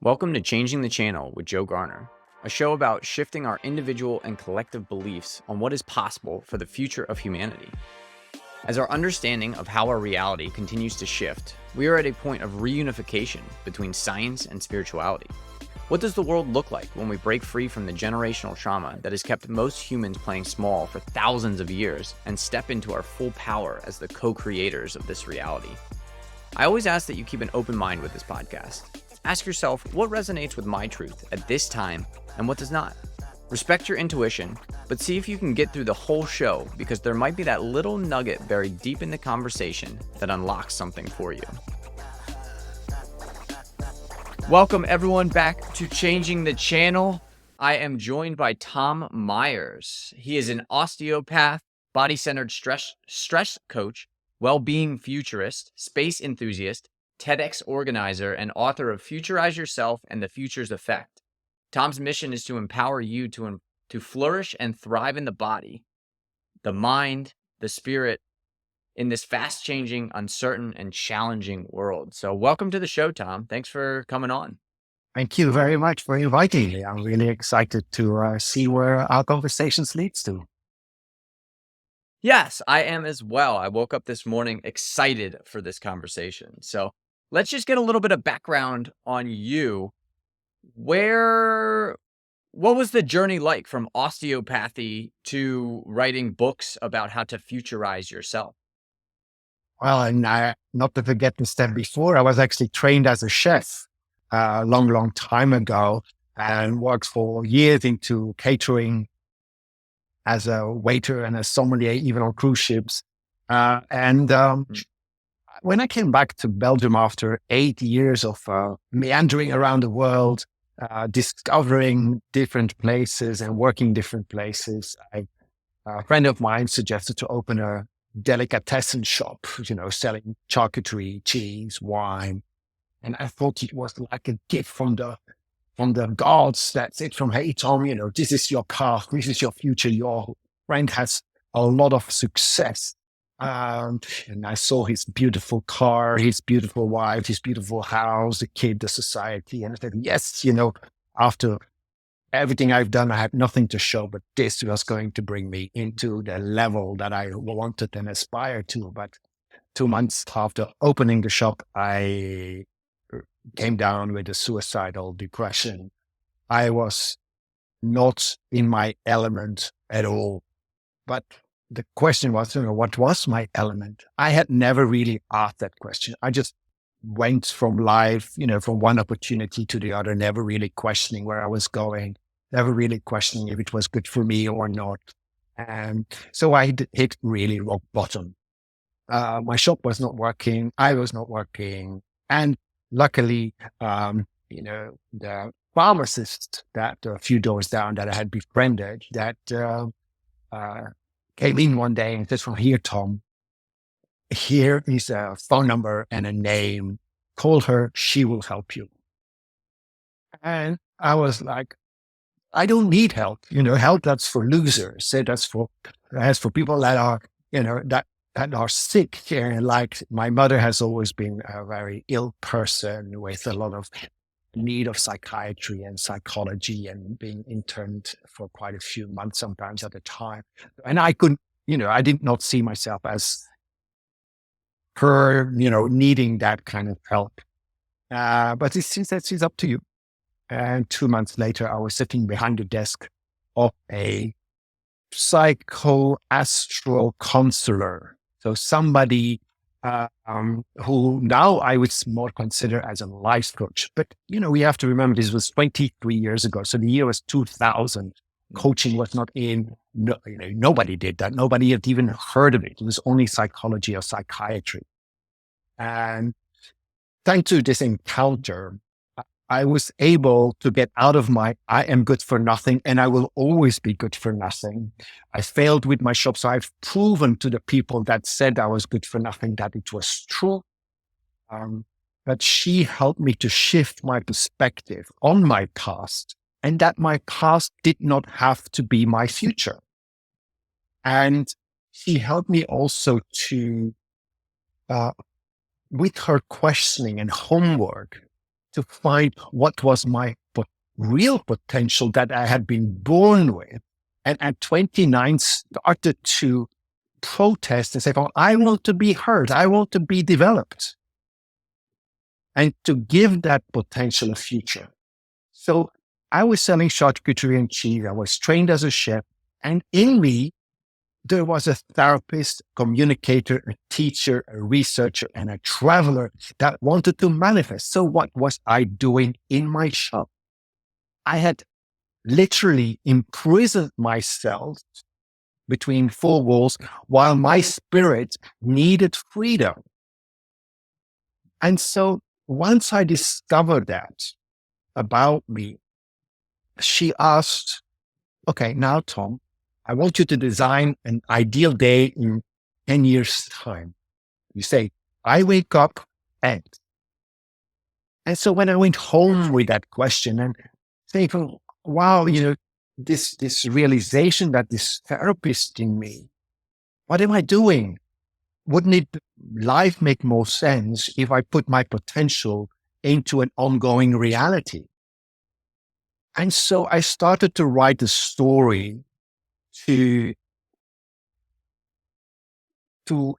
Welcome to Changing the Channel with Joe Garner, a show about shifting our individual and collective beliefs on what is possible for the future of humanity. As our understanding of how our reality continues to shift, we are at a point of reunification between science and spirituality. What does the world look like when we break free from the generational trauma that has kept most humans playing small for thousands of years and step into our full power as the co-creators of this reality? I always ask that you keep an open mind with this podcast. Ask yourself what resonates with my truth at this time and what does not. Respect your intuition, but see if you can get through the whole show because there might be that little nugget buried deep in the conversation that unlocks something for you. Welcome everyone back to Changing the Channel. I am joined by Tom Myers. He is an osteopath, body-centered stress coach, well-being futurist, space enthusiast, TEDx organizer, and author of Futurize Yourself and the Future's Effect. Tom's mission is to empower you to flourish and thrive in the body, the mind, the spirit, in this fast-changing, uncertain, and challenging world. So welcome to the show, Tom. Thanks for coming on. Thank you very much for inviting me. I'm really excited to see where our conversations leads to. Yes, I am as well. I woke up this morning excited for this conversation. So let's just get a little bit of background on you. What was the journey like from osteopathy to writing books about how to futurize yourself? Well, and not to forget the step before, I was actually trained as a chef a long time ago and worked for years into catering as a waiter and a sommelier, even on cruise ships. When I came back to Belgium after 8 years of meandering around the world, discovering different places and working different places, a friend of mine suggested to open a delicatessen shop, selling charcuterie, cheese, wine. And I thought it was like a gift from the gods. That's it. From, hey, Tom, this is your path. This is your future. Your friend has a lot of success. And I saw his beautiful car, his beautiful wife, his beautiful house, the kid, the society. And I said, yes, after everything I've done, I had nothing to show, but this was going to bring me into the level that I wanted and aspired to. But 2 months after opening the shop, I came down with a suicidal depression. I was not in my element at all. But the question was, what was my element? I had never really asked that question. I just went from life, from one opportunity to the other, never really questioning where I was going, never really questioning if it was good for me or not. And so I hit really rock bottom. My shop was not working. I was not working. And luckily, the pharmacist that a few doors down that I had befriended, that came in one day and says, "From here, Tom, here is a phone number and a name. Call her. She will help you." And I was like, I don't need help. Help, that's for losers. That's for people that are, that are sick. Like my mother has always been a very ill person with a lot of need of psychiatry and psychology and being interned for quite a few months, sometimes at a time. And I couldn't, I did not see myself as her, needing that kind of help. But it seems that it's up to you. And 2 months later, I was sitting behind the desk of a psycho-astral counselor. So somebody who now I would more consider as a life coach. But, we have to remember this was 23 years ago. So the year was 2000. Coaching was not in, nobody did that. Nobody had even heard of it. It was only psychology or psychiatry. And thanks to this encounter, I was able to get out of my, I am good for nothing and I will always be good for nothing. I failed with my shop. So I've proven to the people that said I was good for nothing that it was true. But she helped me to shift my perspective on my past and that my past did not have to be my future. And she helped me also to, with her questioning and homework, to find what was my real potential that I had been born with. And at 29, started to protest and say, well, I want to be heard. I want to be developed and to give that potential a future. So I was selling charcuterie and cheese. I was trained as a chef. And in me, there was a therapist, communicator, a teacher, a researcher, and a traveler that wanted to manifest. So what was I doing in my shop? I had literally imprisoned myself between four walls while my spirit needed freedom. And so once I discovered that about me, she asked, okay, now, Tom, I want you to design an ideal day in 10 years' time. You say, I wake up and. And so when I went home with that question and thinking, wow, this realization that this therapist in me, what am I doing? Wouldn't life make more sense if I put my potential into an ongoing reality? And so I started to write a story to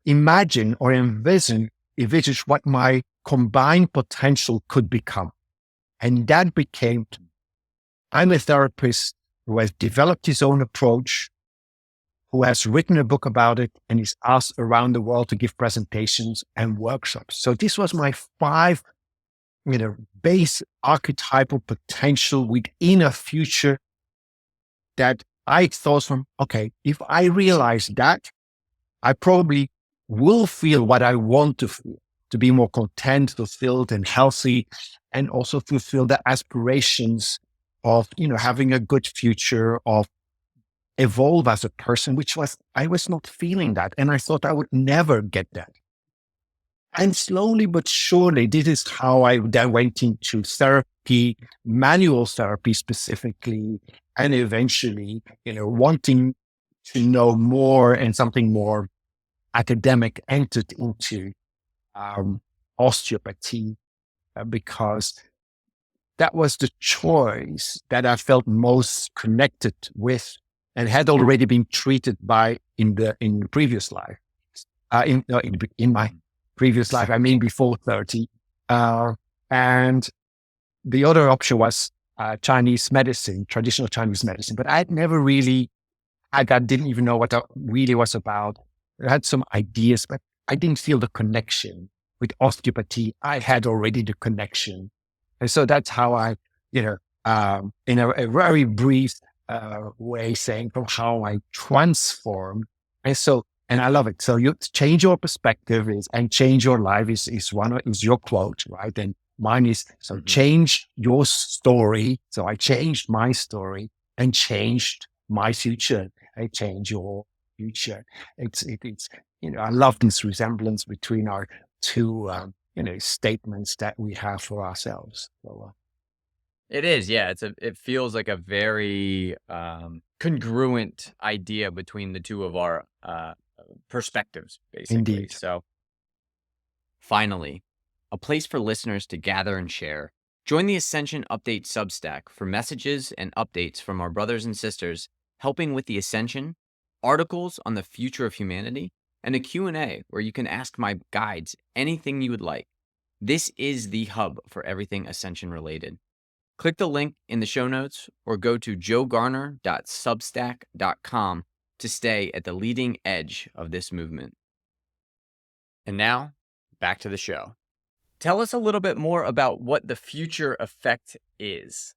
imagine or envisage what my combined potential could become. And that became, I'm a therapist who has developed his own approach, who has written a book about it, and is asked around the world to give presentations and workshops. So this was my 5, base archetypal potential within a future that I thought from, okay, if I realize that, I probably will feel what I want to feel, to be more content, fulfilled, and healthy, and also fulfill the aspirations of, having a good future, of evolve as a person, I was not feeling that. And I thought I would never get that. And slowly but surely, this is how I then went into therapy, manual therapy specifically, and eventually, wanting to know more and something more academic, entered into osteopathy because that was the choice that I felt most connected with and had already been treated by in the previous life. In my previous life, I mean before 30. And the other option was Chinese medicine, traditional Chinese medicine. But I had never really, I didn't even know what that really was about. I had some ideas, but I didn't feel the connection. With osteopathy, I had already the connection. And so that's how I, in a very brief way, saying from how I transform. And I love it. So you change your perspective and change your life is your quote, right? And mine is, so change your story. So I changed my story and changed my future. I change your future. It's I love this resemblance between our two, statements that we have for ourselves. So, It is, yeah. It feels like a very congruent idea between the two of our perspectives, basically. Indeed. So, finally, a place for listeners to gather and share. Join the Ascension Update Substack for messages and updates from our brothers and sisters helping with the Ascension, articles on the future of humanity, and a Q&A where you can ask my guides anything you would like. This is the hub for everything Ascension-related. Click the link in the show notes or go to joegarner.substack.com to stay at the leading edge of this movement. And now, back to the show. Tell us a little bit more about what the future effect is.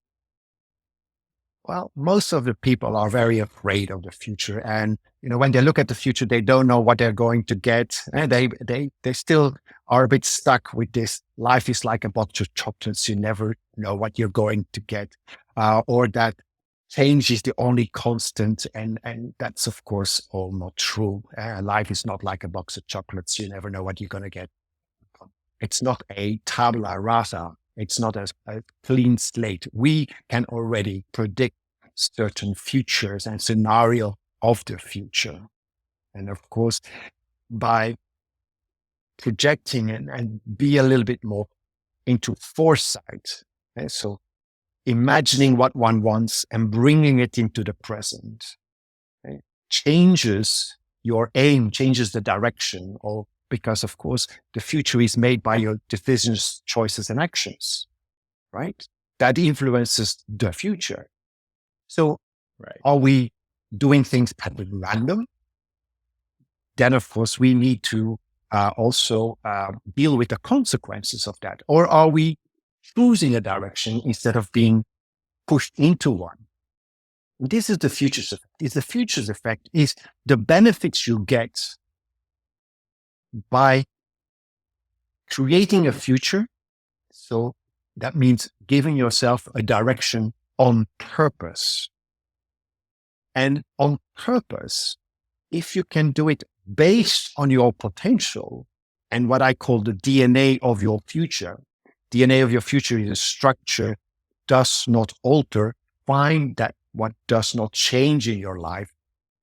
Well, most of the people are very afraid of the future. And, when they look at the future, they don't know what they're going to get. And they still are a bit stuck with this. Life is like a box of chocolates. You never know what you're going to get. Or that change is the only constant. And that's, of course, all not true. Life is not like a box of chocolates. You never know what you're going to get. It's not a tabula rasa. It's not a clean slate. We can already predict certain futures and scenario of the future. And of course, by projecting and be a little bit more into foresight. Okay? So imagining what one wants and bringing it into the present, okay, changes your aim, changes the direction, or because of course the future is made by your decisions, choices, and actions, right? That influences the future. So are we doing things at random? Then of course we need to also deal with the consequences of that. Or are we choosing a direction instead of being pushed into one? This is the futures effect. The futures effect is the benefits you get by creating a future. So that means giving yourself a direction on purpose. And on purpose, if you can do it based on your potential and what I call the DNA of your future, DNA of your future is a structure, does not alter. Find that what does not change in your life.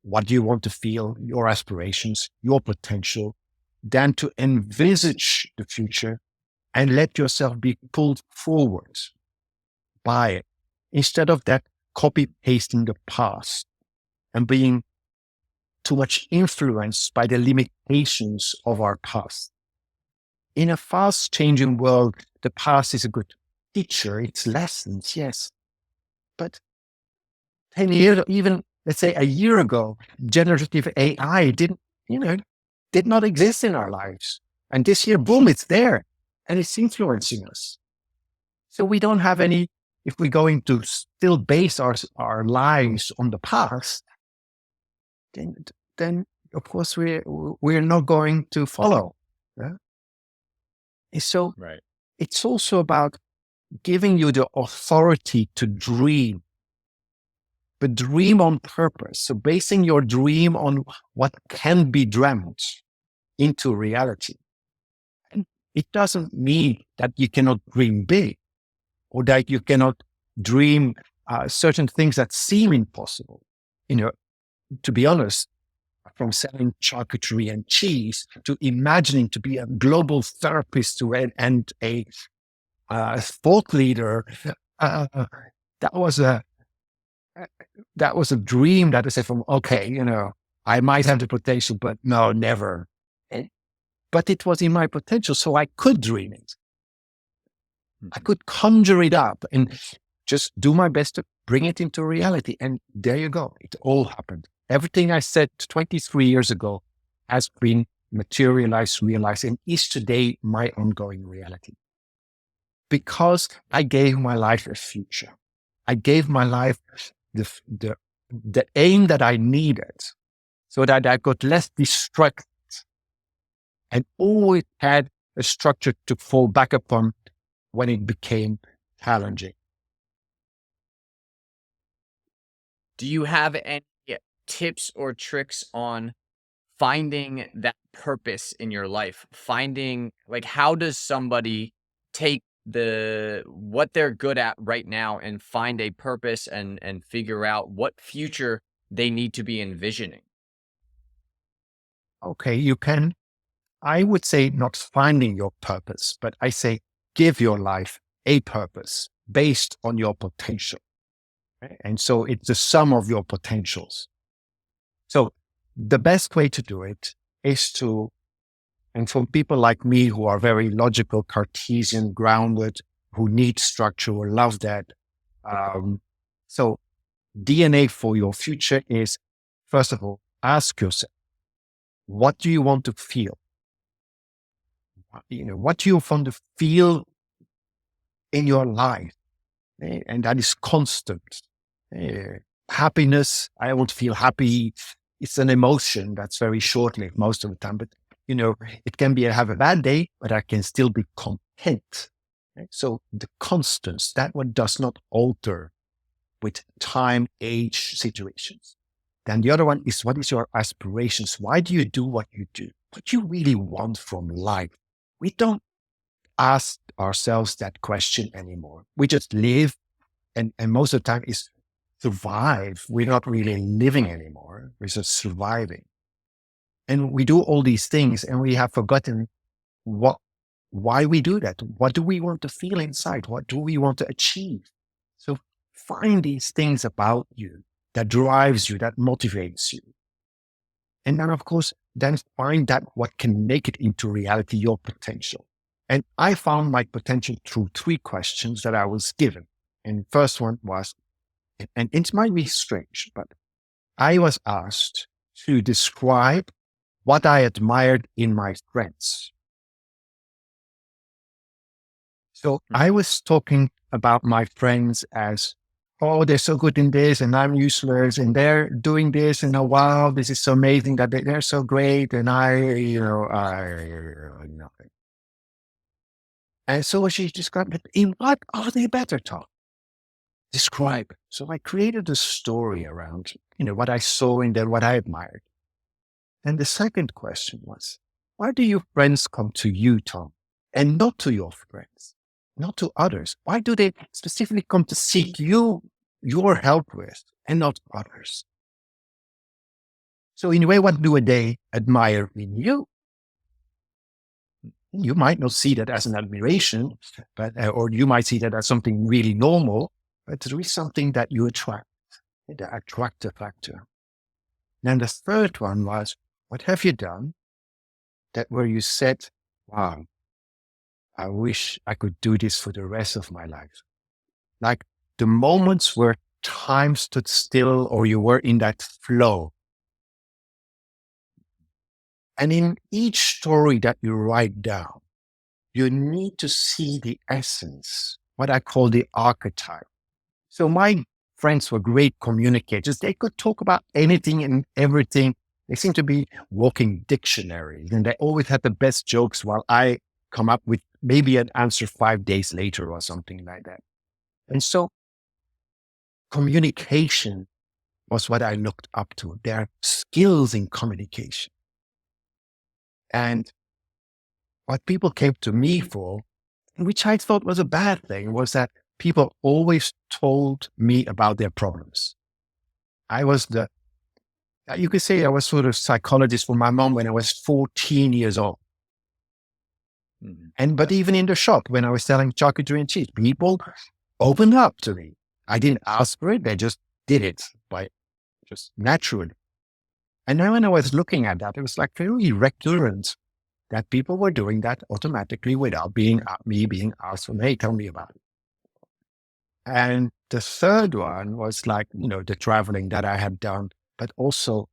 What do you want to feel? Your aspirations, your potential. Then to envisage the future and let yourself be pulled forward by it. Instead of that, copy pasting the past and being too much influenced by the limitations of our past. In a fast changing world, the past is a good teacher. It's lessons, yes. But 10 years, even let's say a year ago, generative AI did not exist in our lives. And this year, boom, it's there and it's influencing us. So we don't have any, if we're going to still base our lives on the past, then of course we're not going to follow. Yeah? So it's also about giving you the authority to dream, but dream on purpose. So basing your dream on what can be dreamt into reality. And it doesn't mean that you cannot dream big or that you cannot dream certain things that seem impossible. To be honest, from selling charcuterie and cheese to imagining to be a global therapist and a thought leader, that was a dream that I said I might have the potential, but no, never. But it was in my potential, so I could dream it. I could conjure it up and just do my best to bring it into reality. And there you go. It all happened. Everything I said 23 years ago has been materialized, realized, and is today my ongoing reality. Because I gave my life a future. I gave my life the aim that I needed so that I got less distracted and always had a structure to fall back upon when it became challenging. Do you have any tips or tricks on finding that purpose in your life? Finding, how does somebody take what they're good at right now and find a purpose and figure out what future they need to be envisioning? Okay, you can, I would say not finding your purpose, but I say give your life a purpose based on your potential. Right? And so it's the sum of your potentials. So the best way to do it is and for people like me who are very logical, Cartesian, grounded, who need structure, who love that. So DNA for your future is, first of all, ask yourself, what do you want to feel? What do you want to feel in your life? And that is constant. Happiness, I want to feel happy. It's an emotion that's very short-lived most of the time, but it can be I have a bad day, but I can still be content. Right? So the constants, that one does not alter with time, age, situations. Then the other one is, what is your aspirations? Why do you do what you do? What do you really want from life? We don't ask ourselves that question anymore. We just live, and most of the time is survive. We're not really living anymore. We're just surviving. And we do all these things and we have forgotten what why we do that. What do we want to feel inside? What do we want to achieve? So find these things about you that drives you, that motivates you. And then, of course, then find that what can make it into reality, your potential. And I found my potential through 3 questions that I was given. And the first one was, and it might be strange, but I was asked to describe what I admired in my friends. So I was talking about my friends as, oh, they're so good in this and I'm useless and they're doing this and oh, wow, this is so amazing that they're so great and I nothing. And so she described it. In what are they better, Tom? Describe. So I created a story around, what I saw in them, what I admired. And the second question was, why do your friends come to you, Tom, and not to your friends, not to others? Why do they specifically come to seek you, your help with, and not others? So in a way, what do they admire in you? You might not see that as an admiration, but or you might see that as something really normal, but there is something that you attract, the attractor factor. Then the third one was, what have you done that where you said, wow, I wish I could do this for the rest of my life? Like the moments where time stood still or you were in that flow. And in each story that you write down, you need to see the essence, what I call the archetype. So my friends were great communicators. They could talk about anything and everything. They seem to be walking dictionaries and they always had the best jokes while I come up with maybe an answer 5 days later or something like that. And so communication was what I looked up to, their skills in communication. And what people came to me for, which I thought was a bad thing, was that people always told me about their problems. I was you could say I was sort of psychologist for my mom when I was 14 years old. But even in the shop, when I was selling charcuterie and cheese, people opened up to me. I didn't ask for it. They just did it by just naturally. And then when I was looking at that, it was like very recurrent that people were doing that automatically without me being asked for, hey, tell me about it. And the third one was like, the traveling that I had done, but also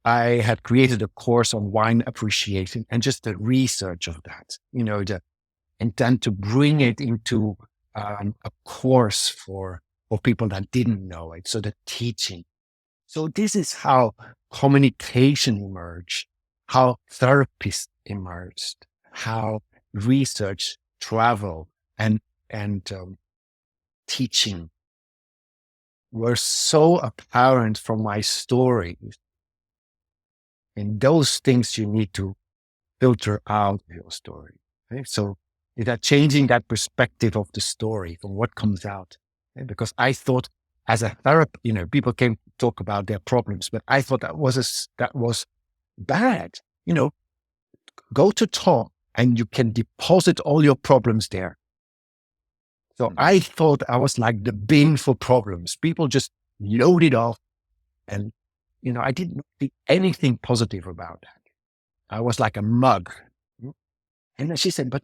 I had created a course on wine appreciation and just the research of that, and then to bring it into a course for people that didn't know it. So the teaching. So this is how communication emerged, how therapists emerged, how research, travel, and teaching were so apparent from my story. And those things you need to filter out of your story. Okay? So is that changing that perspective of the story from what comes out? Okay? Because I thought as a therapist, people came to talk about their problems, but I thought that was bad. Go to Tom and you can deposit all your problems there. So I thought I was like the bin for problems. People just load it off. And, I didn't see anything positive about that. I was like a mug. And then she said, but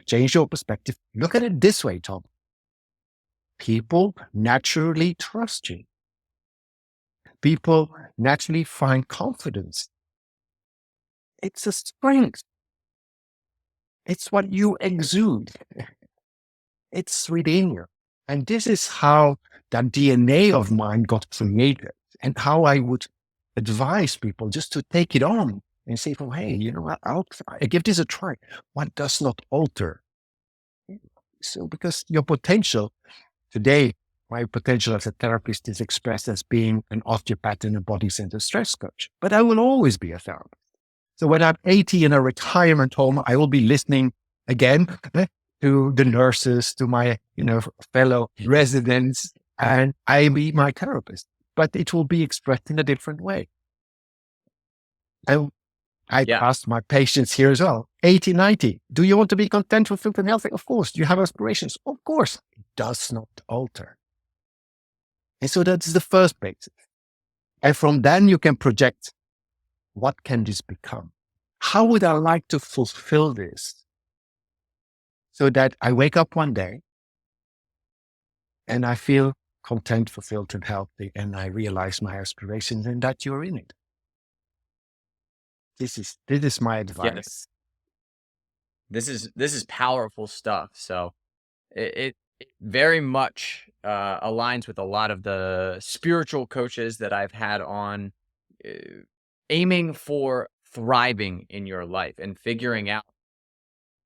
change your perspective. Look at it this way, Tom. People naturally trust you. People naturally find confidence. It's a strength. It's what you exude. It's within you. And this is how that DNA of mine got created and how I would advise people just to take it on and say, well, hey, I'll give this a try. What does not alter? So because your potential today, my potential as a therapist is expressed as being an osteopath and a body-centered stress coach, but I will always be a therapist. So when I'm 80 in a retirement home, I will be listening again to the nurses, to my, fellow residents, and I be my therapist, but it will be expressed in a different way. And I Yeah. asked my patients here as well, 80, 90, do you want to be content, fulfilled, and healthy? Of course. Do you have aspirations? Of course. It does not alter. And so that's the first basis. And from then you can project, what can this become? How would I like to fulfill this? So that I wake up one day and I feel content, fulfilled, and healthy, and I realize my aspirations and that you're in it. This is my Yeah. advice. This is powerful stuff. So it very much aligns with a lot of the spiritual coaches that I've had on, aiming for thriving in your life and figuring out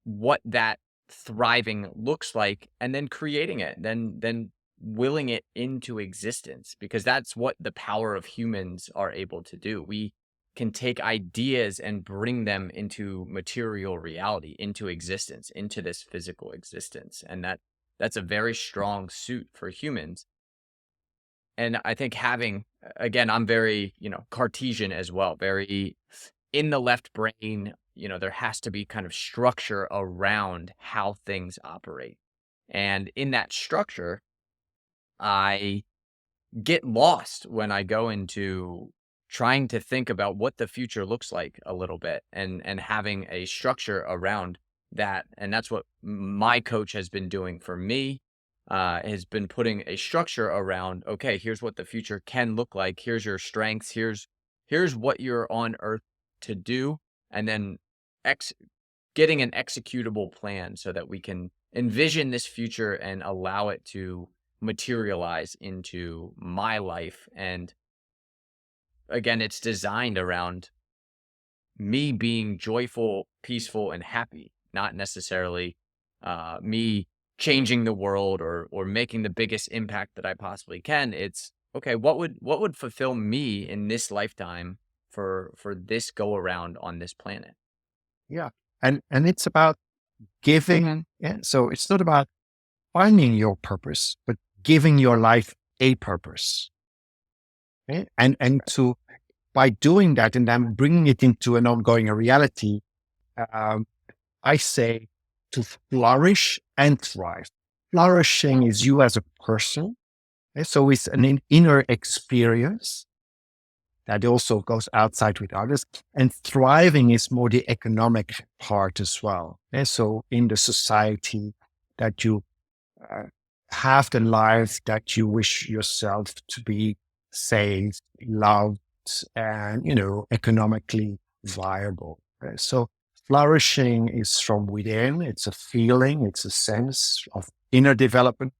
what that thriving looks like, and then creating it, then willing it into existence, because that's what the power of humans are able to do. We can take ideas and bring them into material reality, into existence, into this physical existence, and that's a very strong suit for humans. And I think having, again, I'm very, Cartesian as well, very in the left brain. There has to be kind of structure around how things operate. And in that structure, I get lost when I go into trying to think about what the future looks like a little bit, and having a structure around that. And that's what my coach has been doing for me, has been putting a structure around, okay, here's what the future can look like. Here's your strengths. Here's what you're on earth to do. And then ex getting an executable plan so that we can envision this future and allow it to materialize into my life. And again, it's designed around me being joyful, peaceful, and happy, not necessarily me changing the world or making the biggest impact that I possibly can. It's okay, what would fulfill me in this lifetime for this go around on this planet? Yeah. And it's about giving. Yeah. So it's not about finding your purpose, but giving your life a purpose. Okay? And to, by doing that and then bringing it into an ongoing reality, um, I say to flourish and thrive. Flourishing is you as a person. Okay? So it's an inner experience that also goes outside with others. And thriving is more the economic part as well. Okay? So in the society, that you uh, have the life that you wish yourself to be, safe, loved, and, economically viable. Okay? So flourishing is from within. It's a feeling, it's a sense of inner development.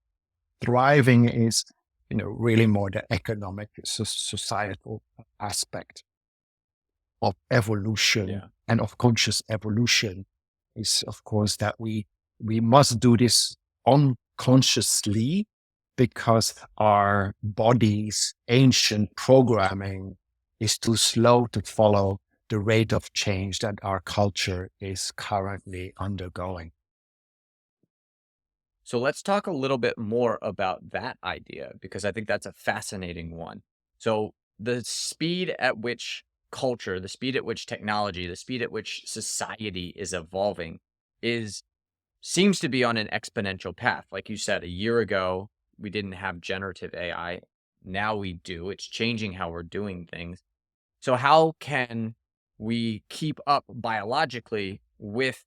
Thriving is, really more the economic, societal aspect of evolution Yeah. and of conscious evolution. Is, of course, that we must do this unconsciously, because our body's ancient programming is too slow to follow the rate of change that our culture is currently undergoing. So let's talk a little bit more about that idea, because I think that's a fascinating one. So the speed at which culture, the speed at which technology, the speed at which society is evolving is seems to be on an exponential path. Like you said, a year ago, we didn't have generative AI. Now we do. It's changing how we're doing things. So how can we keep up biologically with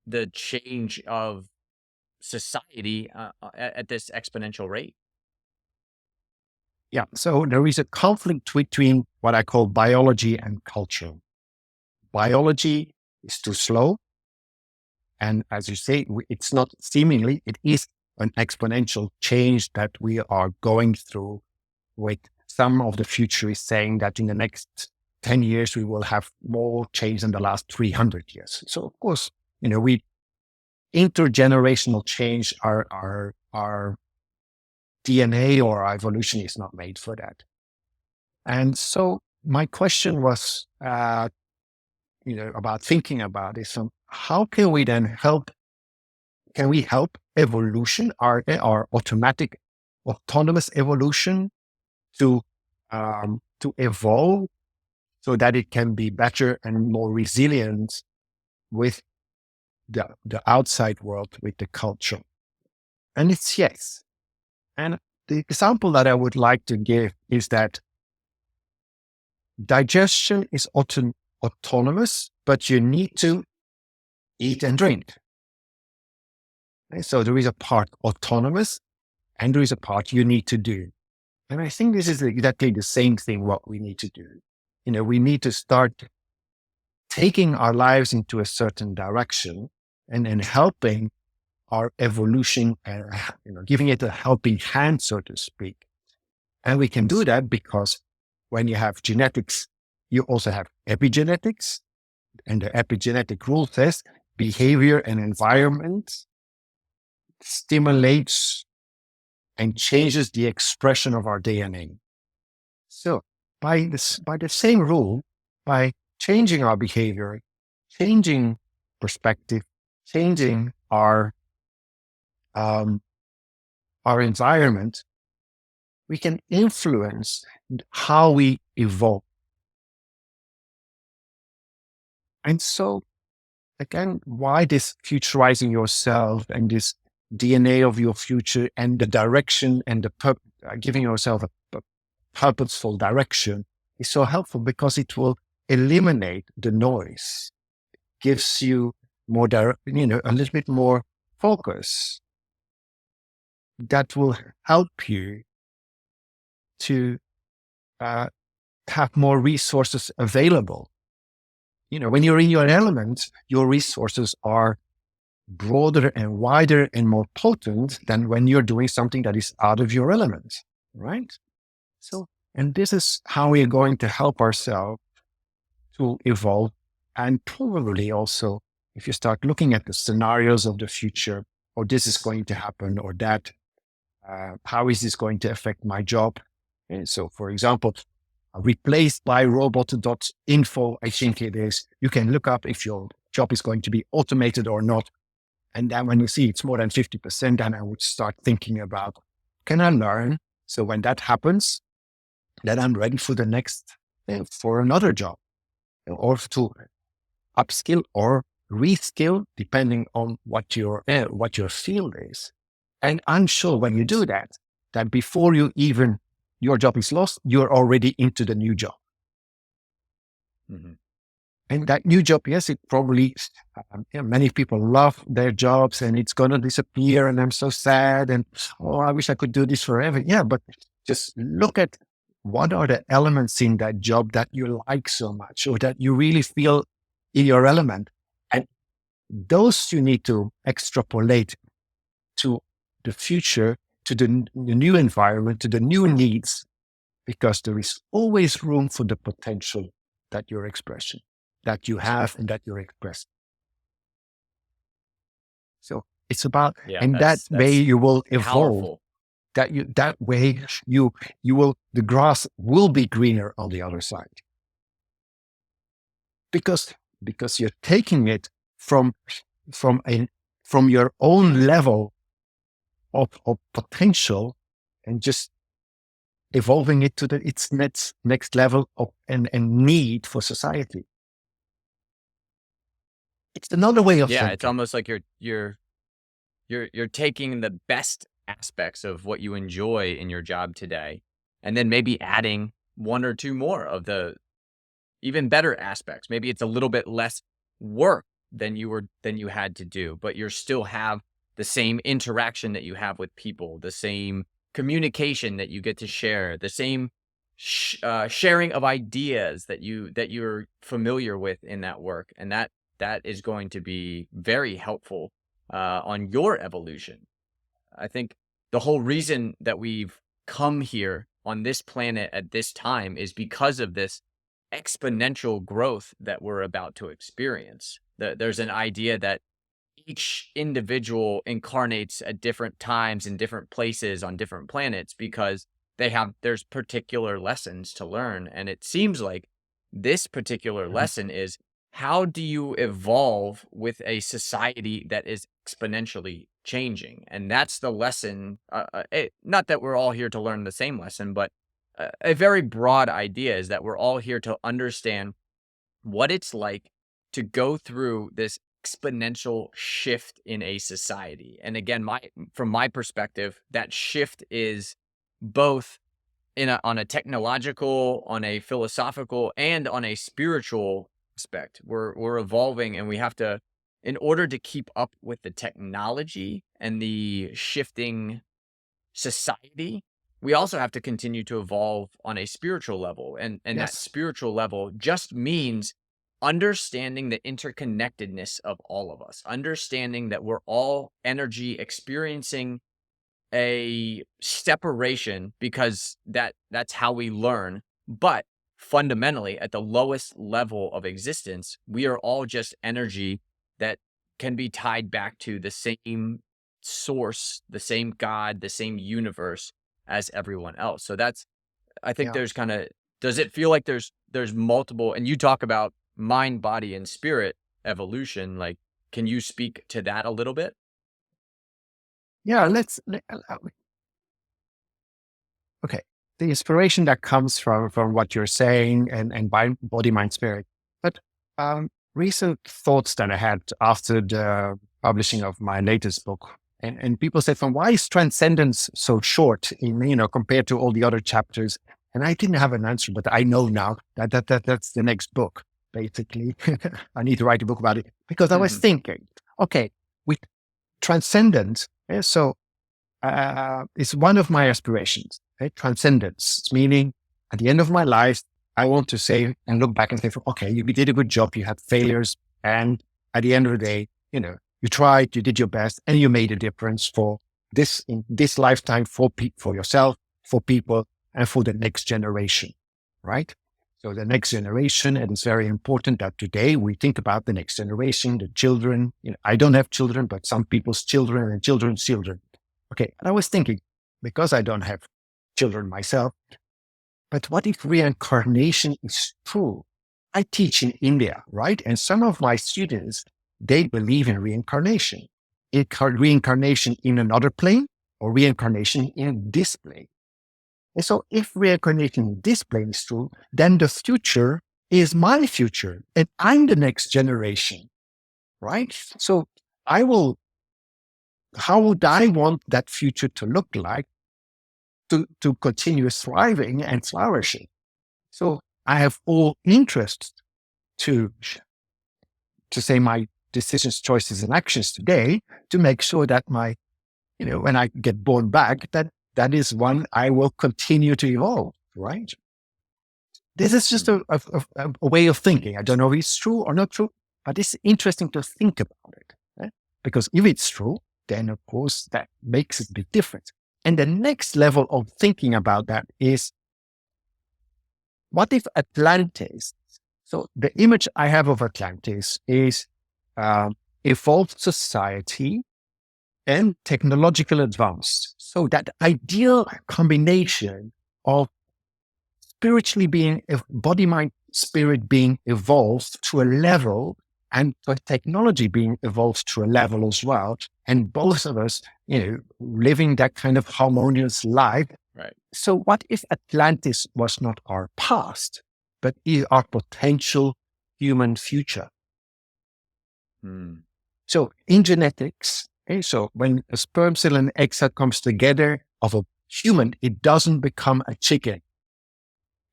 the change of society at this exponential rate? Yeah. So there is a conflict between what I call biology and culture. Biology is too slow. And as you say, it's not seemingly, it is an exponential change that we are going through, with some of the futurists saying that in the next 10 years, we will have more change than the last 300 years. So of course, we intergenerational change, our DNA or our evolution is not made for that. And so my question was, about thinking about this. So how can we then help? Can we help evolution, our automatic, autonomous evolution, to evolve so that it can be better and more resilient with the outside world, with the culture. And it's yes. And the example that I would like to give is that digestion is autonomous, but you need to eat and drink. Okay? So there is a part autonomous and there is a part you need to do. And I think this is exactly the same thing what we need to do. We need to start taking our lives into a certain direction and then helping our evolution and giving it a helping hand, so to speak. And we can do that because when you have genetics, you also have epigenetics. And the epigenetic rule says behavior and environment stimulates and changes the expression of our DNA. So by the same rule, by changing our behavior, changing perspective, changing our environment, we can influence how we evolve. And so, again, why this futurizing yourself and this DNA of your future and the direction and the giving yourself a purposeful direction is so helpful, because it will eliminate the noise, gives you more a little bit more focus that will help you to have more resources available. When you're in your element, your resources are broader and wider and more potent than when you're doing something that is out of your element, right? So, and this is how we're going to help ourselves to evolve. And probably also, if you start looking at the scenarios of the future, or this is going to happen or that, how is this going to affect my job? And so, for example, replaced by robot.info, I think it is. You can look up if your job is going to be automated or not. And then when you see it's more than 50%, then I would start thinking about, can I learn? So when that happens, then I'm ready for the next, for another job, or to upskill or reskill, depending on what your field is. And I'm sure when you do that, that before your job is lost, you're already into the new job. Mm-hmm. And that new job, yes, it probably, many people love their jobs and it's going to disappear and I'm so sad and, I wish I could do this forever. Yeah, but just look at what are the elements in that job that you like so much or that you really feel in your element. And those you need to extrapolate to the future, to the new environment, to the new needs, because there is always room for the potential that you're expressing, that you have and that you're expressing. So it's about, and that way you will evolve. Powerful. That way you will, the grass will be greener on the other side. Because you're taking it from your own level of potential and just evolving it to its next level of and need for society. It's another way of thinking. It's almost like you're taking the best aspects of what you enjoy in your job today, and then maybe adding one or two more of the even better aspects. Maybe it's a little bit less work than you had to do, but you still have the same interaction that you have with people, the same communication that you get to share, the same sharing of ideas that you're familiar with in that work, and that is going to be very helpful on your evolution. I think the whole reason that we've come here on this planet at this time is because of this exponential growth that we're about to experience. There's an idea that each individual incarnates at different times in different places on different planets because there's particular lessons to learn. And it seems like this particular lesson is, how do you evolve with a society that is exponentially changing? And that's the lesson. Not that we're all here to learn the same lesson, but a very broad idea is that we're all here to understand what it's like to go through this exponential shift in a society. And again, from my perspective, that shift is both on a technological, on a philosophical, and on a spiritual aspect. We're evolving, and we have to, in order to keep up with the technology and the shifting society, we also have to continue to evolve on a spiritual level. And that Yes. spiritual level just means understanding the interconnectedness of all of us, understanding that we're all energy experiencing a separation, because that's how we learn. But fundamentally, at the lowest level of existence, we are all just energy that can be tied back to the same source, the same God, the same universe as everyone else. So that's, I think Yeah. there's kind of, does it feel like there's multiple, and you talk about mind, body, and spirit evolution, like, can you speak to that a little bit? Yeah. Okay. The inspiration that comes from what you're saying and by body, mind, spirit. But recent thoughts that I had after the publishing of my latest book, and people said, "From why is transcendence so short compared to all the other chapters?" And I didn't have an answer, but I know now that's the next book. Basically, I need to write a book about it, because I was thinking, okay, with transcendence, so it's one of my aspirations, right? Transcendence. It's meaning at the end of my life, I want to say and look back and say, okay, you did a good job. You had failures. And at the end of the day, you tried, you did your best, and you made a difference for this, in this lifetime, for yourself, for people, and for the next generation, right? So the next generation, and it's very important that today we think about the next generation, the children. I don't have children, but some people's children and children's children. Okay, and I was thinking, because I don't have children myself, but what if reincarnation is true? I teach in India, right? And some of my students, they believe in reincarnation. Reincarnation in another plane, or reincarnation in this plane. And so if reincarnation in this plane is true, then the future is my future, and I'm the next generation, right? So how would I want that future to look like to continue thriving and flourishing? So I have all interest to say my decisions, choices, and actions today to make sure that when I get born back, that is one I will continue to evolve, right? This is just a way of thinking. I don't know if it's true or not true, but it's interesting to think about it. Right? Because if it's true, then of course that makes it a bit different. And the next level of thinking about that is, what if Atlantis? So the image I have of Atlantis is evolved society and technological advance. So that ideal combination of spiritually being, body, mind, spirit being evolved to a level, and technology being evolved to a level as well. And both of us, living that kind of harmonious life. Right. So what if Atlantis was not our past, but is our potential human future? So in genetics, so when a sperm cell and egg cell comes together of a human, it doesn't become a chicken.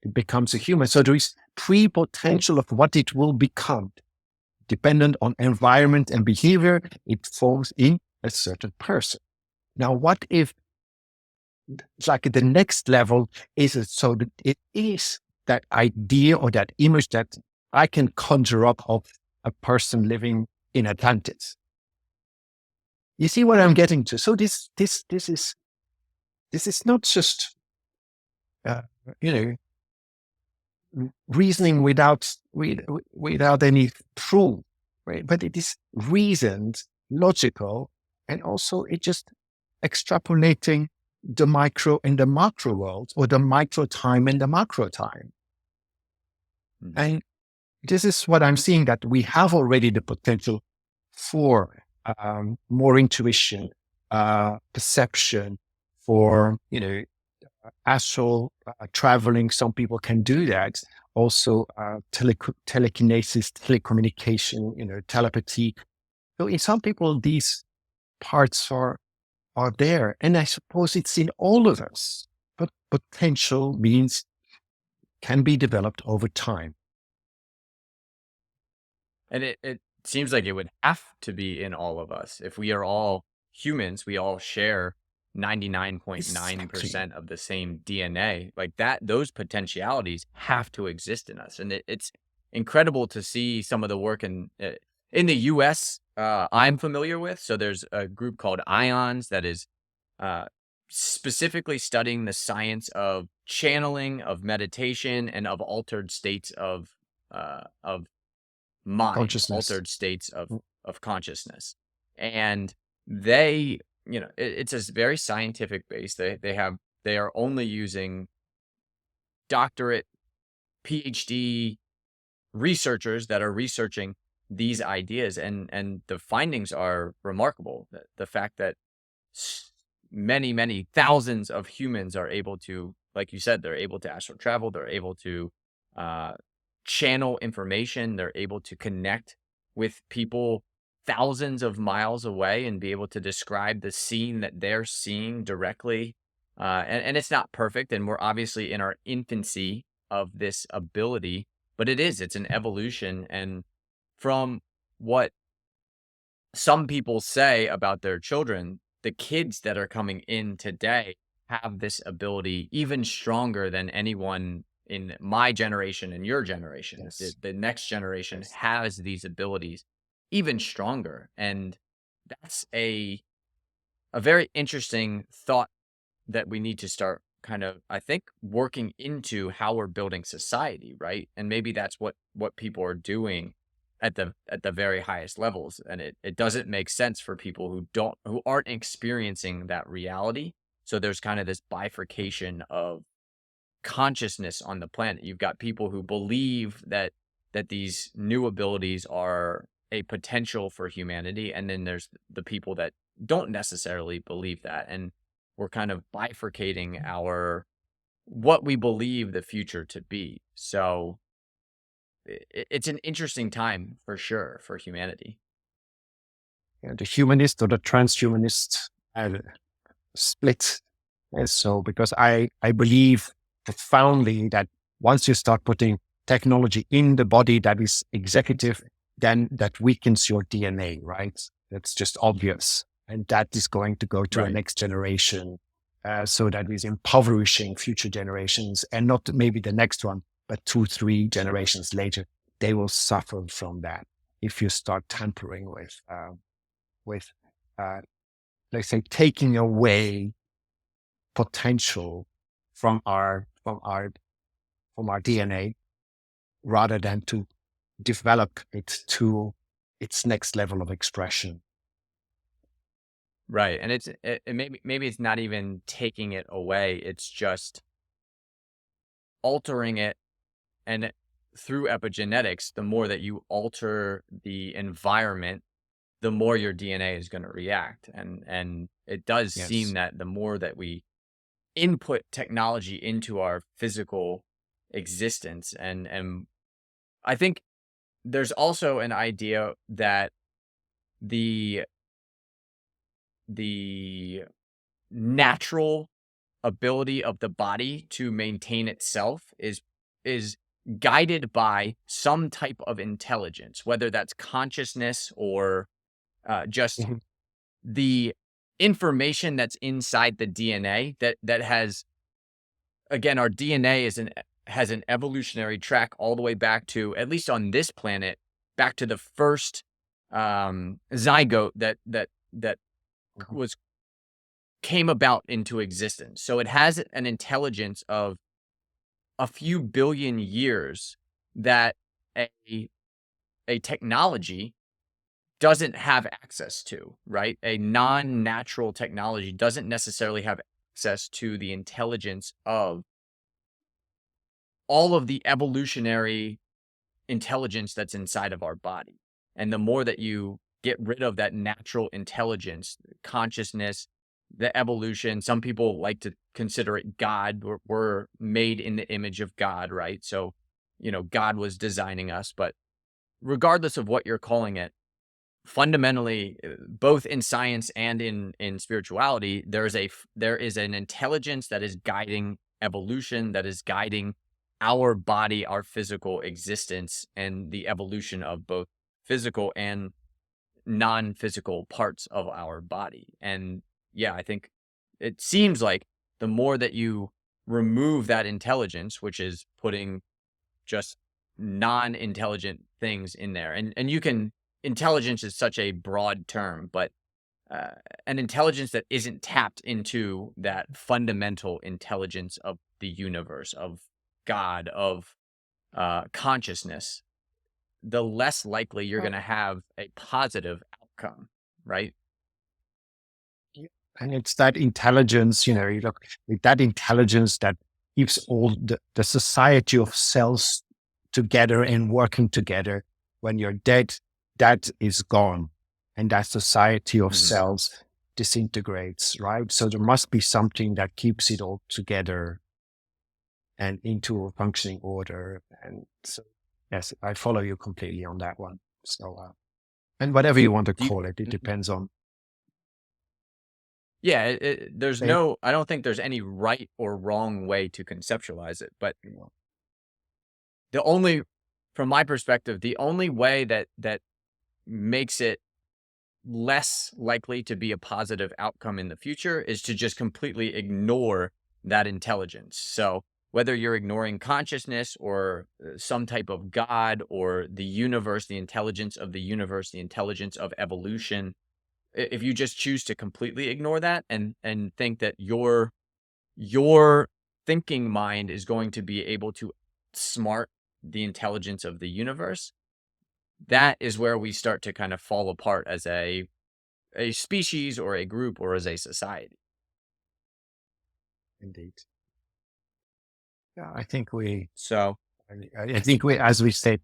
It becomes a human. So there is pre-potential of what it will become. Dependent on environment and behavior, it forms in a certain person. Now, what if, like, the next level is so that it is that idea or that image that I can conjure up of a person living in Atlantis? You see what I'm getting to? So this is not just reasoning without any proof, right? But it is reasoned, logical, and also it just extrapolating the micro and the macro world, or the micro time and the macro time. And this is what I'm seeing, that we have already the potential for more intuition, perception, for astral traveling. Some people can do that. Also, telekinesis, telecommunication, telepathy. So in some people, these parts are there, and I suppose it's in all of us. But potential means can be developed over time. And it seems like it would have to be in all of us. If we are all humans, we all share 99.9% of the same DNA. Like that, those potentialities have to exist in us. And it's incredible to see some of the work in the US I'm familiar with. So there's a group called IONS that is specifically studying the science of channeling, of meditation, and of altered states of mind, Consciousness. altered states of consciousness. And they, it's a very scientific base. They are only using doctorate, PhD researchers that are researching these ideas, and the findings are remarkable. The fact that many thousands of humans are able to, like you said, they're able to astral travel, they're able to channel information, they're able to connect with people thousands of miles away and be able to describe the scene that they're seeing directly. And it's not perfect, and we're obviously in our infancy of this ability, but it's an evolution. And from what some people say about their children, the kids that are coming in today have this ability even stronger than anyone in my generation and your generation. Yes. The next generation has these abilities even stronger. And that's a very interesting thought that we need to start kind of, I think, working into how we're building society, right? And maybe that's what people are doing at the very highest levels. And it doesn't make sense for people who aren't experiencing that reality. So there's kind of this bifurcation of consciousness on the planet. You've got people who believe that these new abilities are a potential for humanity, and then there's the people that don't necessarily believe that. And we're kind of bifurcating what we believe the future to be. So it's an interesting time for sure for humanity. The humanist or the transhumanist split. And so, because I believe profoundly that once you start putting technology in the body that is executive, then that weakens your DNA, right? That's just obvious. And that is going to go to a next generation. So that is impoverishing future generations, and not maybe the next one, but 2-3 generations later, they will suffer from that. If you start tampering with let's say, taking away potential from our DNA, rather than to develop it to its next level of expression. Right. And maybe it's not even taking it away. It's just altering it. And through epigenetics, the more that you alter the environment, the more your DNA is going to react. And it does seem that the more that we input technology into our physical existence, and I think there's also an idea that the natural ability of the body to maintain itself is guided by some type of intelligence, whether that's consciousness or just the information that's inside the DNA that has, again, our DNA has an evolutionary track all the way back to, at least on this planet, back to the first zygote that came about into existence. So it has an intelligence of a few billion years that a technology doesn't have access to, right? A non-natural technology doesn't necessarily have access to the intelligence of all of the evolutionary intelligence that's inside of our body. And the more that you get rid of that natural intelligence, consciousness, the evolution. Some people like to consider it God. We're made in the image of God, right? So, God was designing us. But regardless of what you're calling it, fundamentally, both in science and in spirituality, there is an intelligence that is guiding evolution, that is guiding our body, our physical existence, and the evolution of both physical and non-physical parts of our body. And yeah, I think it seems like the more that you remove that intelligence, which is putting just non-intelligent things in there, and you can, intelligence is such a broad term, but uh, an intelligence that isn't tapped into that fundamental intelligence of the universe, of God, of consciousness, the less likely you're going to have a positive outcome, right? And it's that intelligence, you look, that intelligence that keeps all the society of cells together and working together. When you're dead, that is gone. And that society of Mhm. cells disintegrates, right? So there must be something that keeps it all together and into a functioning order. And so, yes, I follow you completely on that one. So, and whatever you want to Do you, call it, it mhm. depends on. Yeah, there's Say, I don't think there's any right or wrong way to conceptualize it, but the only, from my perspective, the only way that makes it less likely to be a positive outcome in the future is to just completely ignore that intelligence. So whether you're ignoring consciousness or some type of God or the universe, the intelligence of the universe, the intelligence of evolution, if you just choose to completely ignore that and think that your thinking mind is going to be able to smart the intelligence of the universe, that is where we start to kind of fall apart as a species or a group or as a society. indeed. Yeah, I think we, So, I think we, as we said,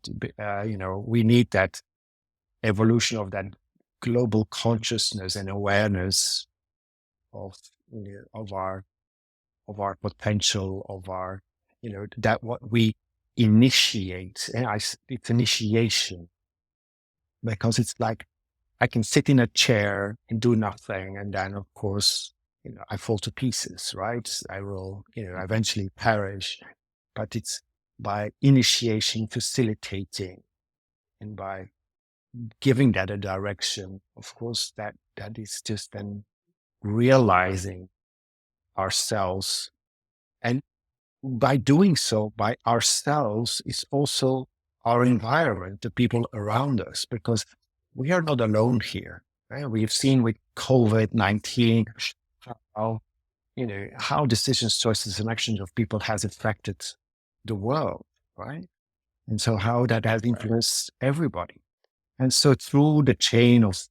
we need that evolution of that global consciousness and awareness of, of our potential, of our, that what we initiate. And it's initiation because it's like I can sit in a chair and do nothing. And then, of course, I fall to pieces, right? I will, eventually perish. But it's by initiation, facilitating, and by giving that a direction. Of course, that is just then realizing ourselves. And by doing so, by ourselves, is also our environment, the people around us, because we are not alone here. Right? We've seen with COVID-19 how, how decisions, choices, and actions of people has affected the world, right? And so how that has right, influenced everybody. And so through the chain of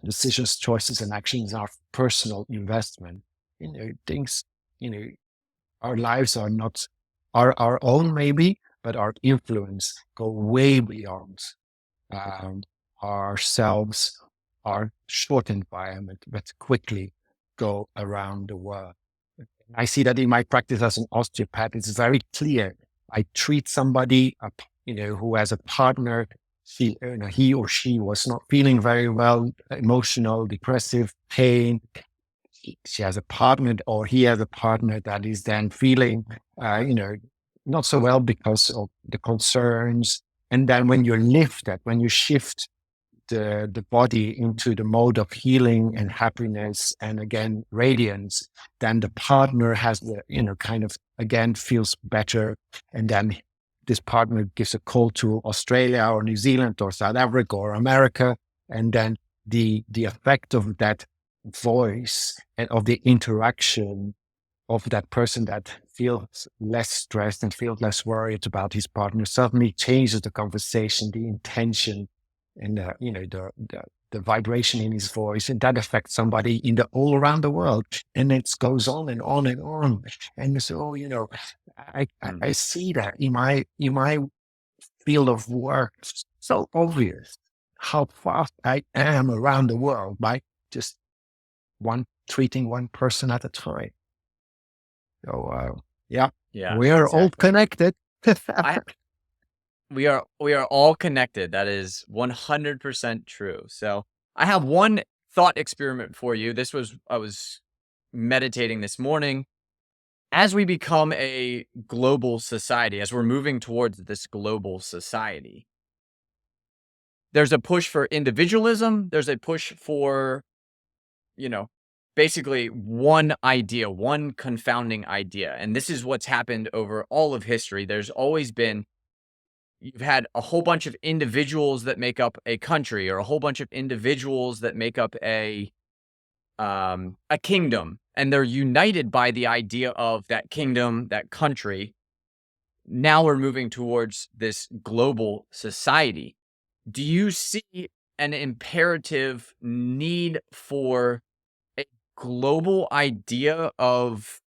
decisions, choices, and actions, our personal investment, things, you know, our lives are not our own maybe, but our influence go way beyond um, ourselves, our short environment, but quickly go around the world. I see that in my practice as an osteopath. It's very clear. I treat somebody, who has a partner. He or she was not feeling very well, emotional, depressive, pain. She has a partner, or he has a partner that is then feeling, not so well because of the concerns. And then when you lift that, when you shift the body into the mode of healing and happiness and again radiance, then the partner has the kind of again feels better, and then this partner gives a call to Australia or New Zealand or South Africa or America, and then the effect of that voice and of the interaction of that person that feels less stressed and feels less worried about his partner suddenly changes the conversation, the intention, and the vibration in his voice, and that affects somebody in the all around the world, and it goes on and on and on. And so mm, I see that in my field of work, so obvious how fast I am around the world by just treating one person at a time. So yeah, Yeah, we are all exactly. connected. We are all connected. That is 100% true. So I have one thought experiment for you. I was meditating this morning. As we become a global society, as we're moving towards this global society, there's a push for individualism. There's a push for, you know, basically one idea, one confounding idea. And this is what's happened over all of history. You've had a whole bunch of individuals that make up a country, or a whole bunch of individuals that make up a kingdom, and they're united by the idea of that kingdom, that country. Now we're moving towards this global society. Do you see an imperative need for a global idea of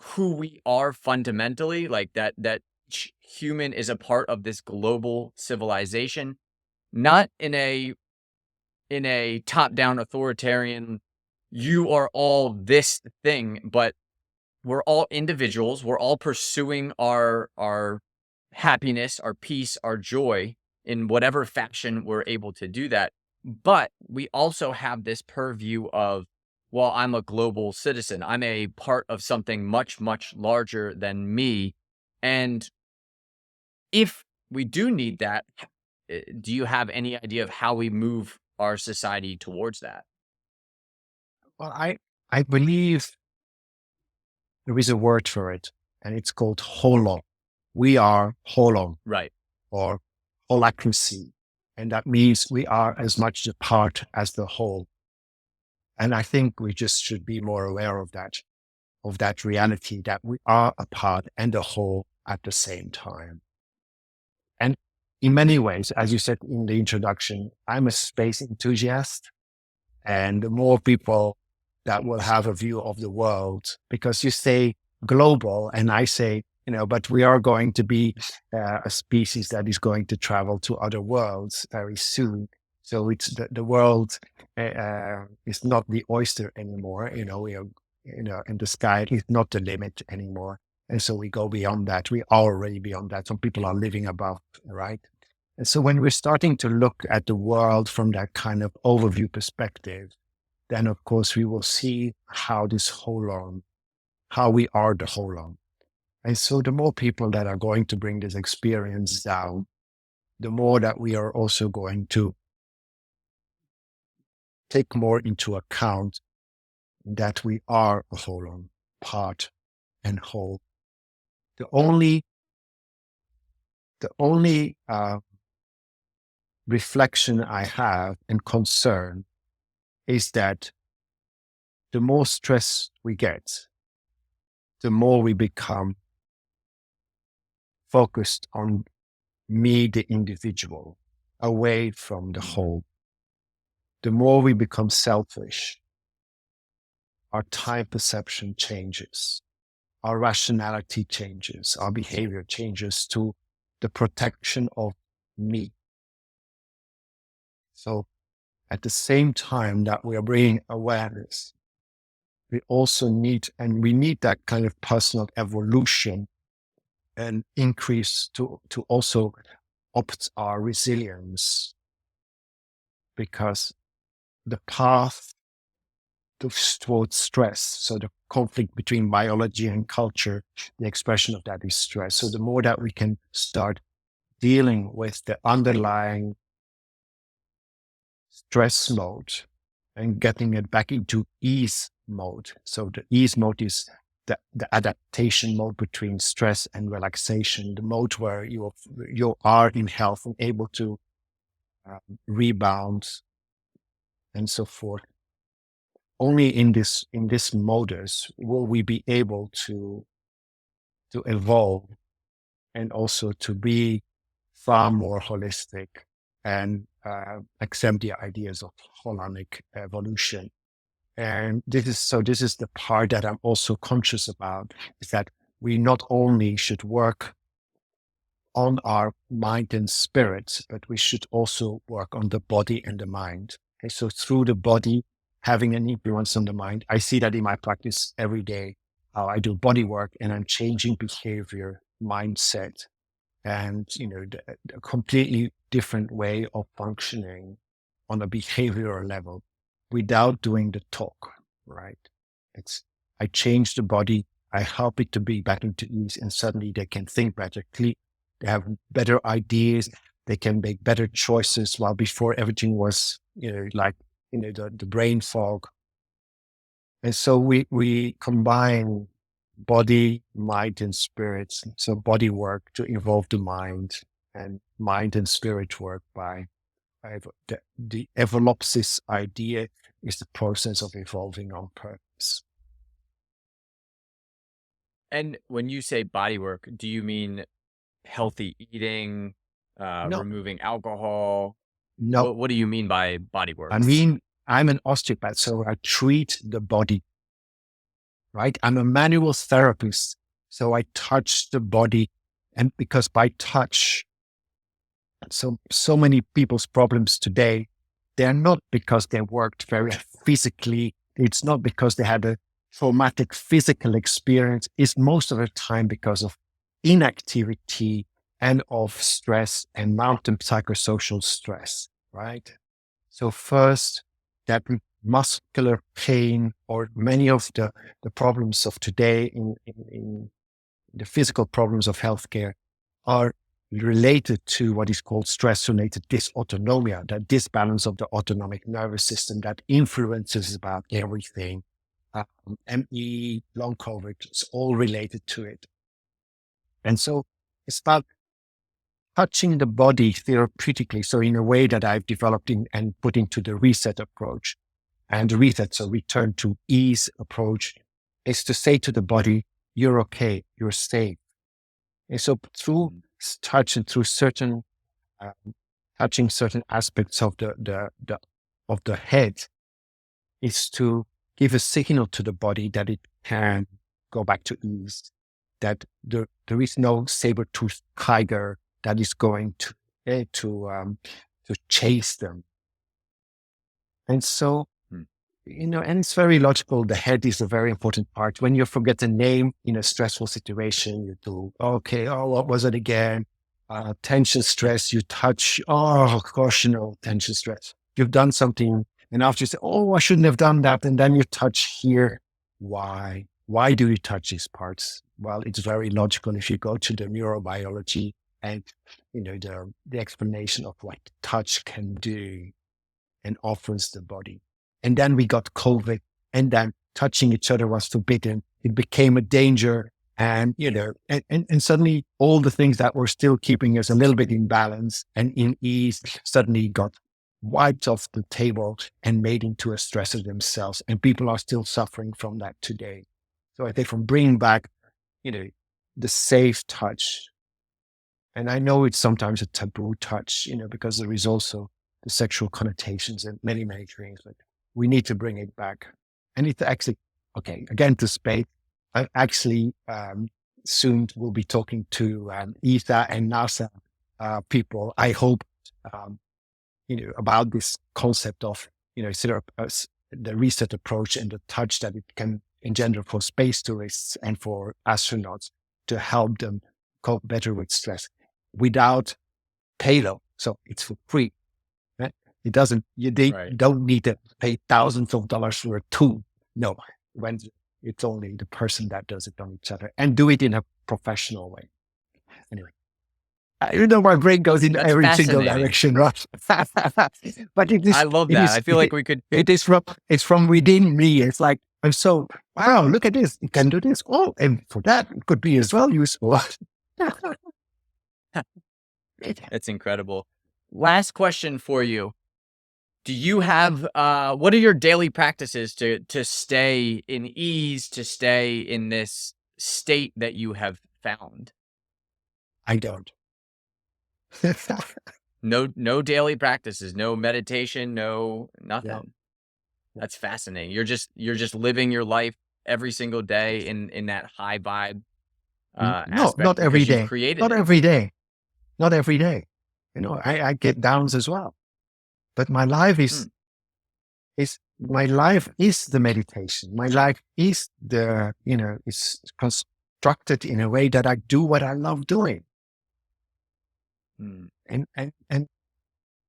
who we are fundamentally, like that each human is a part of this global civilization, not in a top-down authoritarian, you are all this thing, but we're all individuals. We're all pursuing our happiness, our peace, our joy in whatever fashion we're able to do that. But we also have this purview of, well, I'm a global citizen. I'm a part of something much, much larger than me. And if we do need that, do you have any idea of how we move our society towards that? Well, I believe there is a word for it, and it's called holon. We are holon, Right. or holacracy. And that means we are as much the part as the whole. And I think we just should be more aware of that reality, that we are a part and a whole at the same time. And in many ways, as you said in the introduction, I'm a space enthusiast. And the more people that will have a view of the world, because you say global, and I say, but we are going to be a species that is going to travel to other worlds very soon. So it's the world is not the oyster anymore. We are, and the sky is not the limit anymore. And so we go beyond that. We are already beyond that. Some people are living above, right? And so when we're starting to look at the world from that kind of overview perspective, then of course we will see how how we are the holon. And so the more people that are going to bring this experience down, the more that we are also going to take more into account that we are a holon, part and whole. The only reflection I have and concern is that the more stress we get, the more we become focused on me, the individual, away from the whole. The more we become selfish, our time perception changes, our rationality changes, our behavior changes to the protection of me. So at the same time that we are bringing awareness, we also need that kind of personal evolution and increase to also opt our resilience, because the path towards stress, so the conflict between biology and culture, the expression of that is stress. So the more that we can start dealing with the underlying stress mode and getting it back into ease mode. So the ease mode is the adaptation mode between stress and relaxation, the mode where you are in health and able to rebound and so forth. Only in this modus will we be able to evolve and also to be far more holistic and accept the ideas of holonic evolution. And this is the part that I'm also conscious about, is that we not only should work on our mind and spirit, but we should also work on the body and the mind. Okay, so through the body, having an influence on the mind. I see that in my practice every day, how I do body work and I'm changing behavior, mindset, and, a completely different way of functioning on a behavioral level without doing the talk, right? I change the body, I help it to be back into ease, and suddenly they can think better, they have better ideas, they can make better choices, while before everything was, the brain fog. And so we combine body, mind, and spirit. So body work to evolve the mind, and mind and spirit work by the evolopsis idea is the process of evolving on purpose. And when you say body work, do you mean healthy eating, No, removing alcohol? no. What do you mean by body work? I mean, I'm an osteopath, so I treat the body, right? I'm a manual therapist, so I touch the body. And because by touch, so many people's problems today, they're not because they worked very physically. It's not because they had a traumatic physical experience. It's most of the time because of inactivity and of stress and mountain psychosocial stress, right? So first, that muscular pain, or many of the problems of today in the physical problems of healthcare, are related to what is called stress-related dysautonomia, that disbalance of the autonomic nervous system that influences about everything. ME, long COVID, it's all related to it. And so it's about touching the body therapeutically. So in a way that I've developed and put into the reset approach. And the reset, so return to ease approach, is to say to the body, you're okay, you're safe. And so through touch and through certain touching certain aspects of the head, is to give a signal to the body that it can go back to ease, that there is no saber-toothed tiger that is going to chase them. And so, and it's very logical. The head is a very important part. When you forget the name in a stressful situation, you do, okay, what was it again? Tension, stress, you touch, oh gosh, tension, stress. You've done something, and after you say, oh, I shouldn't have done that. And then you touch here. Why? Why do you touch these parts? Well, it's very logical if you go to the neurobiology and, the explanation of what touch can do and offers the body. And then we got COVID, and then touching each other was forbidden. It became a danger. And, and suddenly all the things that were still keeping us a little bit in balance and in ease suddenly got wiped off the table and made into a stressor themselves. And people are still suffering from that today. So I think from bringing back, the safe touch. And I know it's sometimes a taboo touch, because there is also the sexual connotations and many, many things, but we need to bring it back. And it's actually, okay, again, to space, I actually soon will be talking to ESA and NASA people, I hope, about this concept of, the reset approach and the touch that it can engender for space tourists and for astronauts to help them cope better with stress without payload. So it's for free. Right? It doesn't, don't need to pay thousands of dollars for a tool. No, when it's only the person that does it on each other, and do it in a professional way. Anyway, my brain goes in every single direction, right? But it is. I love that. I feel like we could. It's from within me. It's like, I'm so, wow, look at this. It can do this. Oh, and for that, it could be as well useful. That's incredible. Last question for you. Do you have, what are your daily practices to stay in ease, to stay in this state that you have found? I don't. No daily practices, no meditation, no nothing. No. That's fascinating. You're just living your life every single day in that high vibe No, aspect not every because you've day. created Not it. every day. Not every day. I get downs as well. But my life is my life is the meditation. My life is is constructed in a way that I do what I love doing. Mm. And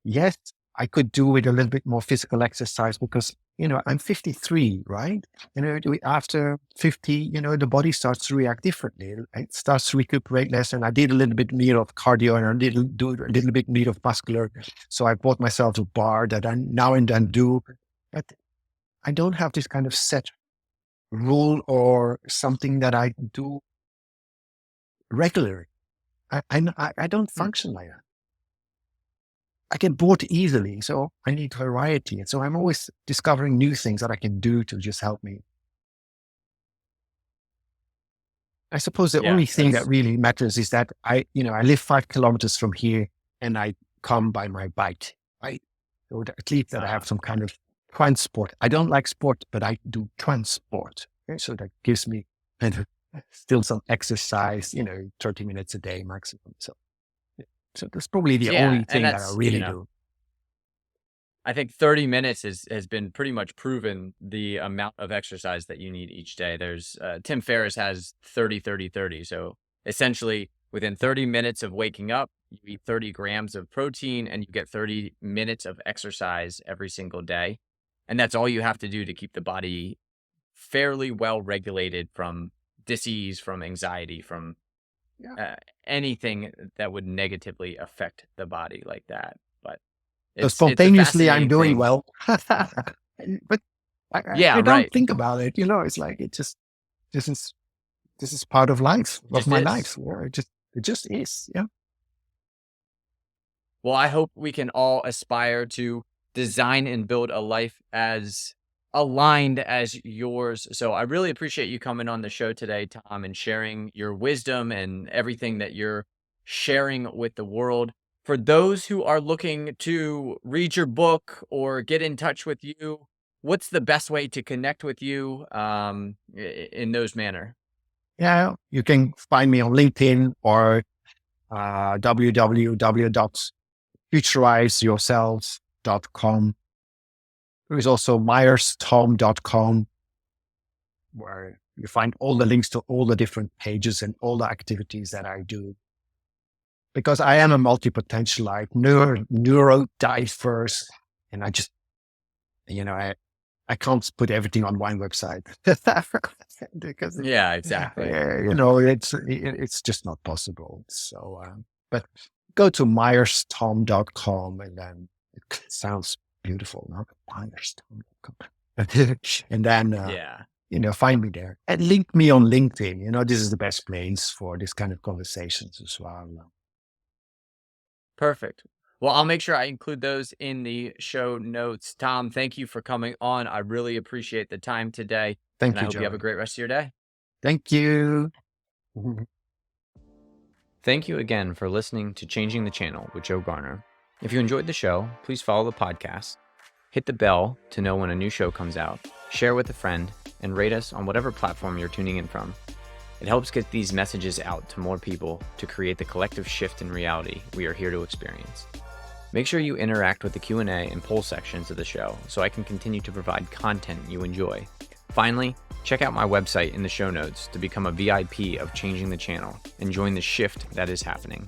yes, I could do with a little bit more physical exercise because, I'm 53, right? After 50, the body starts to react differently. It starts to recuperate less. And I did a little bit more of cardio and I did do a little bit more of muscular. So I bought myself a bar that I now and then do. But I don't have this kind of set rule or something that I do regularly. I don't function like that. I get bored easily, so I need variety. And so I'm always discovering new things that I can do to just help me. I suppose the Yeah, only thing that really matters is that I live 5 kilometers from here and I come by my bike, right? Or at least that I have some kind of transport. I don't like sport, but I do transport. Okay? So that gives me still some exercise, 30 minutes a day maximum. So that's probably the only and thing that I that's, really do. I think 30 minutes has been pretty much proven the amount of exercise that you need each day. There's Tim Ferriss has 30, 30, 30. So essentially within 30 minutes of waking up, you eat 30 grams of protein and you get 30 minutes of exercise every single day. And that's all you have to do to keep the body fairly well regulated from disease, from anxiety, from anything that would negatively affect the body like that. But So it's a spontaneously, I'm fascinating doing thing. well, but Yeah, I don't right. think about it. It's like this is part of life, of Just my is. life. Yeah, it just is. Yeah. Well, I hope we can all aspire to design and build a life as aligned as yours. So I really appreciate you coming on the show today, Tom, and sharing your wisdom and everything that you're sharing with the world. For those who are looking to read your book or get in touch with you, what's the best way to connect with you in those manner? Yeah. You can find me on LinkedIn or www.futurizeyourselves.com. There is also myerstom.com, where you find all the links to all the different pages and all the activities that I do. Because I am a multi-potentialite, neurodiverse, and I just, I can't put everything on one website because Yeah, exactly. it's just not possible. So, but go to myerstom.com and then it sounds beautiful, no? Myerstom.com. And then, Yeah. find me there and link me on LinkedIn. This is the best place for this kind of conversations as well. Perfect. Well, I'll make sure I include those in the show notes. Tom, thank you for coming on. I really appreciate the time today. Thank And I you, hope you have a Joey. great rest of your day. Thank you. Thank you again for listening to Changing the Channel with Joe Garner. If you enjoyed the show, please follow the podcast, hit the bell to know when a new show comes out, share with a friend, and rate us on whatever platform you're tuning in from. It helps get these messages out to more people to create the collective shift in reality we are here to experience. Make sure you interact with the Q&A and poll sections of the show so I can continue to provide content you enjoy. Finally, check out my website in the show notes to become a VIP of Changing the Channel and join the shift that is happening.